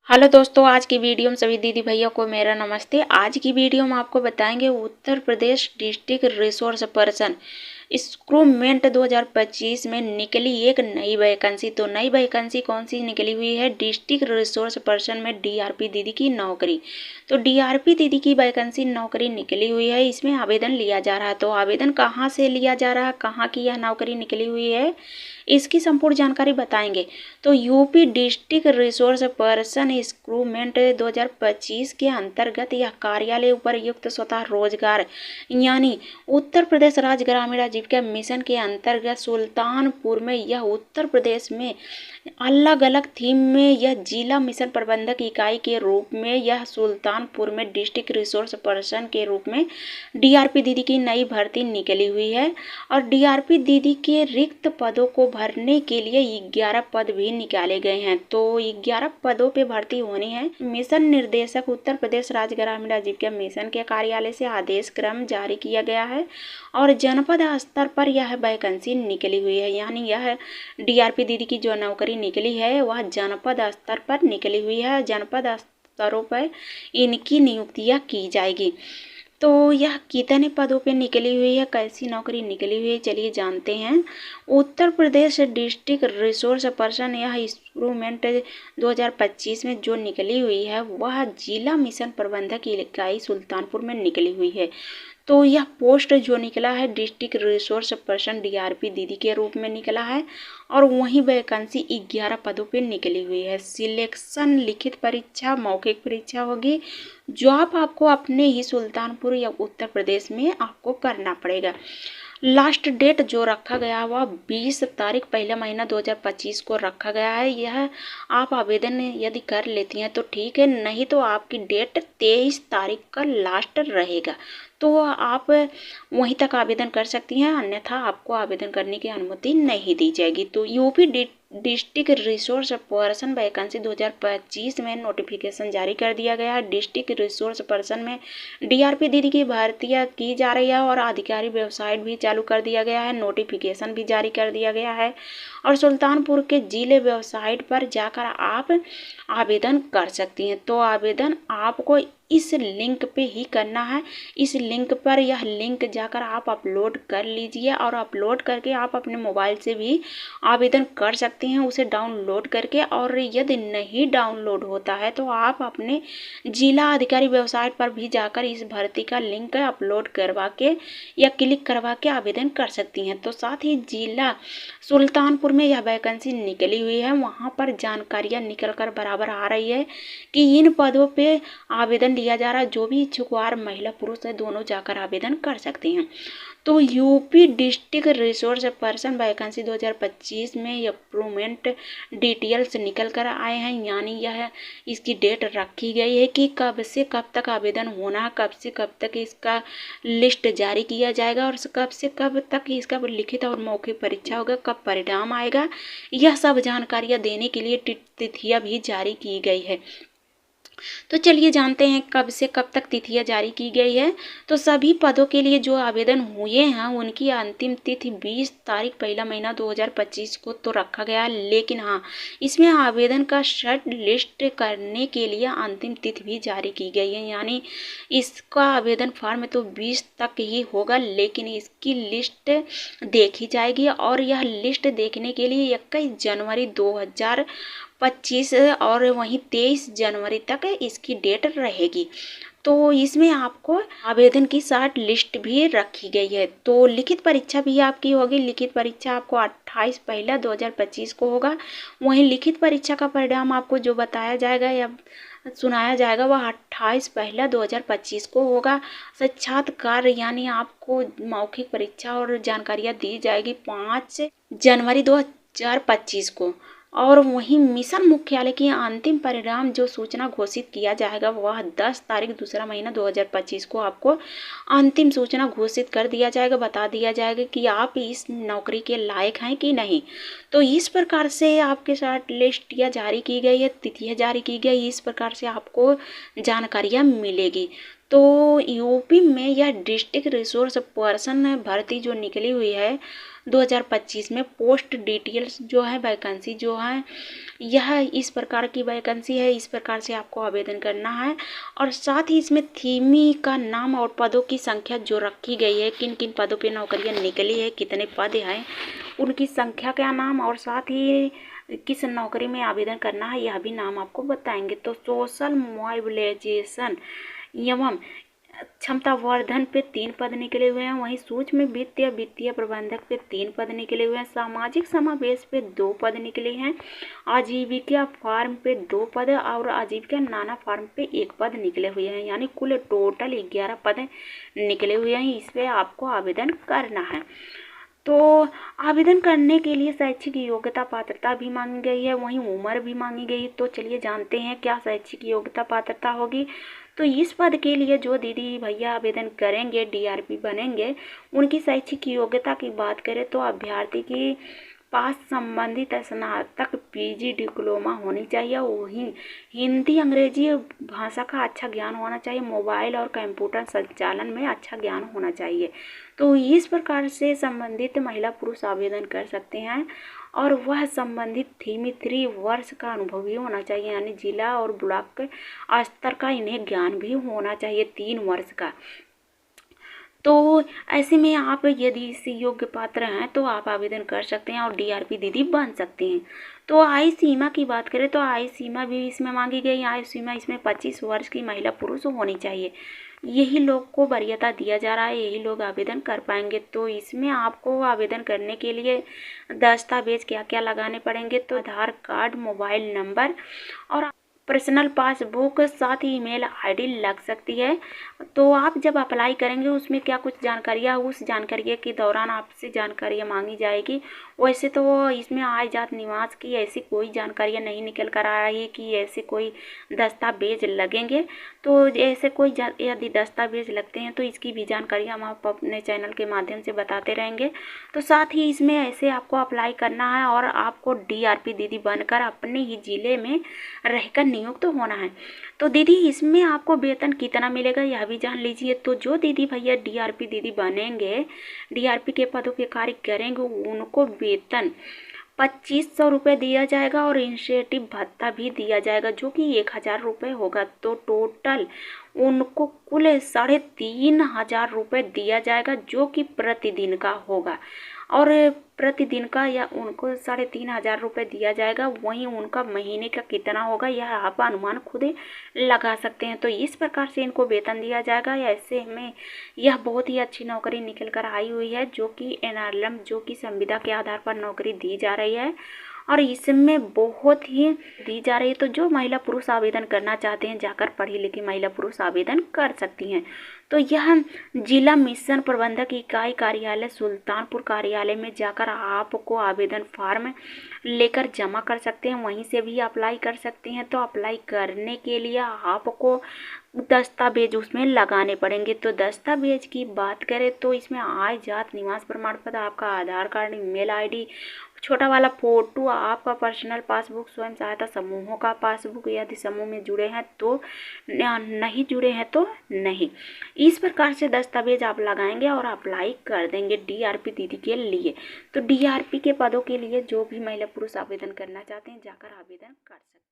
Hello दोस्तों, आज की वीडियो में सभी दीदी भैया को मेरा नमस्ते। आज की वीडियो में आपको बताएंगे Uttar Pradesh district resource person recruitment 2025 में निकली एक नई वैकेंसी। तो नई वैकेंसी कौन सी निकली हुई है? डिस्ट्रिक्ट रिसोर्स पर्सन में डीआरपी दीदी की नौकरी। तो डीआरपी दीदी की वैकेंसी नौकरी निकली हुई है, इसमें आवेदन लिया जा रहा है। तो आवेदन कहाँ से लिया जा रहा है, कहाँ की यह नौकरी निकली हुई है, इसकी संपूर्ण जानकारी बताएंगे। तो UP district resource person recruitment 2025 के अंतर्गत यह कार्यालय उपर्युक्त स्वतः रोजगार यानी उत्तर प्रदेश राज्य ग्रामीण आजीविका मिशन के अंतर्गत सुल्तानपुर में यह उत्तर प्रदेश में अलग अलग थीम में यह जिला मिशन प्रबंधक इकाई के रूप में यह सुल्तानपुर में डिस्ट्रिक्ट रिसोर्स पर्सन के रूप में डीआरपी दीदी की नई भर्ती निकली हुई है। और डीआरपी दीदी के रिक्त पदों को भरने के लिए 11 पद भी निकाले गए हैं। तो 11 पदों पे भर्ती होनी है। मिशन निर्देशक उत्तर प्रदेश राज्य ग्रामीण आजीविका मिशन के कार्यालय से आदेश क्रम जारी किया गया है और जनपद स्तर पर यह वैकेंसी निकली हुई है। यानी यह डीआरपी दीदी की जो नौकरी निकली है वह जनपद स्तर पर निकली हुई है। जनपद स्तरों पर इनकी नियुक्तियां की जाएगी। तो यह कितने पदों पे निकली हुई है, कैसी नौकरी निकली हुई है, चलिए जानते हैं। Uttar Pradesh district resource person यह रिक्रूटमेंट 2025 में जो निकली हुई है वह जिला मिशन प्रबंधक इकाई सुल्तानपुर में निकली हुई है। तो यह पोस्ट जो निकला है डिस्ट्रिक्ट रिसोर्स पर्सन डीआरपी दीदी के रूप में निकला है और वहीं वैकेंसी 11 पदों पे निकली हुई है। सिलेक्शन लिखित परीक्षा, मौखिक परीक्षा होगी जो आपको अपने ही सुल्तानपुर या उत्तर प्रदेश में आपको करना पड़ेगा। लास्ट डेट जो रखा गया वह 20 तारीख पहला महीना 2025 को रखा गया है। यह आप आवेदन यदि कर लेती हैं तो ठीक है, नहीं तो आपकी डेट 23 तारीख का लास्ट रहेगा। तो आप वहीं तक आवेदन कर सकती हैं, अन्यथा आपको आवेदन करने की अनुमति नहीं दी जाएगी। तो UP district resource person vacancy 2025 में नोटिफिकेशन जारी कर दिया गया है। डिस्ट्रिक्ट रिसोर्स पर्सन में डीआरपी दीदी की भर्तियां की जा रही है और आधिकारिक वेबसाइट भी चालू कर दिया गया है, नोटिफिकेशन भी जारी कर दिया गया है और सुल्तानपुर के जिले वेबसाइट पर जाकर आप आवेदन कर सकती हैं। तो आवेदन आपको इस लिंक पे ही करना है। इस लिंक पर यह लिंक जाकर आप अपलोड कर लीजिए और अपलोड करके आप अपने मोबाइल से भी आवेदन कर सकते हैं उसे डाउनलोड करके। और यदि नहीं डाउनलोड होता है तो आप अपने जिला अधिकारी वेबसाइट पर भी जाकर इस भर्ती का लिंक अपलोड करवा के या क्लिक करवा के आवेदन कर सकती हैं। तो साथ ही जिला सुल्तानपुर में यह वैकेंसी निकली हुई है, वहाँ पर जानकारियाँ निकल कर बराबर आ रही है कि इन पदों पे आवेदन लिया जा रहा है। जो भी इच्छुकवार महिला पुरुष है दोनों जाकर आवेदन कर सकते हैं। तो UP district resource person vacancy 2025 में रिक्रूटमेंट डिटेल्स निकल कर आए हैं। यानी यह इसकी डेट रखी गई है कि कब से कब तक आवेदन होना है, कब से कब तक इसका लिस्ट जारी किया जाएगा और कब से कब तक इसका लिखित और मौखिक परीक्षा होगा, कब परिणाम आएगा, यह सब जानकारियाँ देने के लिए तिथियाँ भी जारी की गई है। तो चलिए जानते हैं कब से कब तक तिथियां जारी की गई है। तो सभी पदों के लिए जो आवेदन हुए हैं उनकी अंतिम तिथि 20 तारीख पहला महीना 2025 को तो रखा गया है, लेकिन हाँ इसमें आवेदन का शॉर्ट लिस्ट करने के लिए अंतिम तिथि भी जारी की गई है। यानी इसका आवेदन फॉर्म तो 20 तक ही होगा, लेकिन इसकी लिस्ट देखी जाएगी और यह लिस्ट देखने के लिए 21 जनवरी 2025 और वहीं 23 जनवरी तक इसकी डेट रहेगी। तो इसमें आपको आवेदन की शॉर्ट लिस्ट भी रखी गई है। तो लिखित परीक्षा भी आपकी होगी। लिखित परीक्षा आपको 28 पहला 2025 को होगा। वहीं लिखित परीक्षा का परिणाम आपको जो बताया जाएगा या सुनाया जाएगा वह 28 पहला 2025 को होगा। साक्षात्कार यानी आपको मौखिक परीक्षा और जानकारियाँ दी जाएगी 5 जनवरी 2025 को। और वहीं मिशन मुख्यालय की अंतिम परिणाम जो सूचना घोषित किया जाएगा वह 10 तारीख दूसरा महीना 2025 को आपको अंतिम सूचना घोषित कर दिया जाएगा, बता दिया जाएगा कि आप इस नौकरी के लायक हैं कि नहीं। तो इस प्रकार से आपके साथ लिस्ट या जारी की गई है, तिथियाँ जारी की गई, इस प्रकार से आपको जानकारियाँ मिलेगी। तो यूपी में यह डिस्ट्रिक्ट रिसोर्स पर्सन भर्ती जो निकली हुई है 2025 में पोस्ट डिटेल्स जो है वैकेंसी जो है यह इस प्रकार की वैकेंसी है, इस प्रकार से आपको आवेदन करना है। और साथ ही इसमें थीमी का नाम और पदों की संख्या जो रखी गई है, किन किन पदों पे नौकरियां निकली है, कितने पद हैं, उनकी संख्या क्या नाम और साथ ही किस नौकरी में आवेदन करना है यह भी नाम आपको बताएंगे। तो सोशल मोबिलाइजेशन एवं क्षमता वर्धन पे 3 पद निकले हुए हैं, वहीं सूक्ष्म वित्तीय प्रबंधक पे 3 पद निकले हुए हैं, सामाजिक समावेश पे 2 पद निकले हैं, आजीविका फार्म पे 2 पद और आजीविका नाना फार्म पे 1 पद निकले हुए हैं, यानी कुल टोटल 11 पद निकले हुए हैं। इस पर आपको आवेदन करना है। तो आवेदन करने के लिए शैक्षिक योग्यता पात्रता भी मांगी गई है, वहीं उम्र भी मांगी गई है। तो चलिए जानते हैं क्या शैक्षिक योग्यता पात्रता होगी। तो इस पद के लिए जो दीदी भैया आवेदन करेंगे, डीआरपी बनेंगे, उनकी शैक्षिक योग्यता की बात करें तो अभ्यर्थी की पास संबंधित स्नातक पीजी डिप्लोमा होनी चाहिए, वहीं हिंदी अंग्रेजी भाषा का अच्छा ज्ञान होना चाहिए, मोबाइल और कंप्यूटर संचालन में अच्छा ज्ञान होना चाहिए। तो इस प्रकार से संबंधित महिला पुरुष आवेदन कर सकते हैं और वह संबंधित थीमी 3 वर्ष का अनुभव भी होना चाहिए, यानी जिला और ब्लॉक स्तर का इन्हें ज्ञान भी होना चाहिए 3 वर्ष का। तो ऐसे में आप यदि इस योग्य पात्र हैं तो आप आवेदन कर सकते हैं और डीआरपी दीदी बन सकते हैं। तो आयु सीमा की बात करें तो आयु सीमा भी इसमें मांगी गई। आयु सीमा इसमें 25 वर्ष की महिला पुरुष होनी चाहिए। यही लोग को वरीयता दिया जा रहा है, यही लोग आवेदन कर पाएंगे। तो इसमें आपको आवेदन करने के लिए दस्तावेज क्या क्या लगाने पड़ेंगे, तो आधार कार्ड, मोबाइल नंबर और पर्सनल पासबुक, साथ ही ईमेल आईडी लग सकती है। तो आप जब अप्लाई करेंगे उसमें क्या कुछ जानकारियाँ, उस जानकारी के दौरान आपसे जानकारियाँ मांगी जाएगी। वैसे तो इसमें आय जात निवास की ऐसी कोई जानकारियाँ नहीं निकल कर आ रही है कि ऐसे कोई दस्तावेज लगेंगे। तो ऐसे कोई यदि दस्तावेज लगते हैं तो इसकी भी जानकारी हम आप अपने चैनल के माध्यम से बताते रहेंगे। तो साथ ही इसमें ऐसे आपको अप्लाई करना है और आपको डीआरपी दीदी बनकर अपने ही ज़िले में रहकर नियुक्त तो होना है। तो दीदी इसमें आपको वेतन कितना मिलेगा यह भी जान लीजिए। तो जो दीदी भैया डीआरपी दीदी बनेंगे, डीआरपी के पदों पे कार्य करेंगे, उनको वेतन 2500 रुपये दिया जाएगा और इंसेंटिव भत्ता भी दिया जाएगा जो कि 1000 रुपये होगा। तो टोटल उनको कुल 3500 रुपये दिया जाएगा जो कि प्रतिदिन का होगा। और प्रतिदिन का या उनको 3500 रुपये दिया जाएगा। वहीं उनका महीने का कितना होगा यह आप अनुमान खुद लगा सकते हैं। तो इस प्रकार से इनको वेतन दिया जाएगा। ऐसे में यह बहुत ही अच्छी नौकरी निकल कर आई हुई है जो कि एनआरएलएम जो कि संविदा के आधार पर नौकरी दी जा रही है और इसमें बहुत ही दी जा रही है। तो जो महिला पुरुष आवेदन करना चाहते हैं जाकर पढ़ी लिखी महिला पुरुष आवेदन कर सकती हैं। तो यह जिला मिशन प्रबंधक इकाई कार्यालय सुल्तानपुर कार्यालय में जाकर आपको आवेदन फॉर्म लेकर जमा कर सकते हैं, वहीं से भी अप्लाई कर सकते हैं। तो अप्लाई करने के लिए आपको दस्तावेज उसमें लगाने पड़ेंगे। तो दस्तावेज की बात करें तो इसमें आय जात निवास प्रमाण पत्र, आपका आधार कार्ड, ईमेल आईडी, छोटा वाला फोटो, आपका पर्सनल पासबुक, स्वयं सहायता समूहों का पासबुक, यदि समूह में जुड़े हैं तो, नहीं जुड़े हैं तो नहीं। इस प्रकार से दस्तावेज आप लगाएंगे और अप्लाई कर देंगे डीआरपी दीदी के लिए। तो डीआरपी के पदों के लिए जो भी महिला पुरुष आवेदन करना चाहते हैं जाकर आवेदन कर सकते हैं।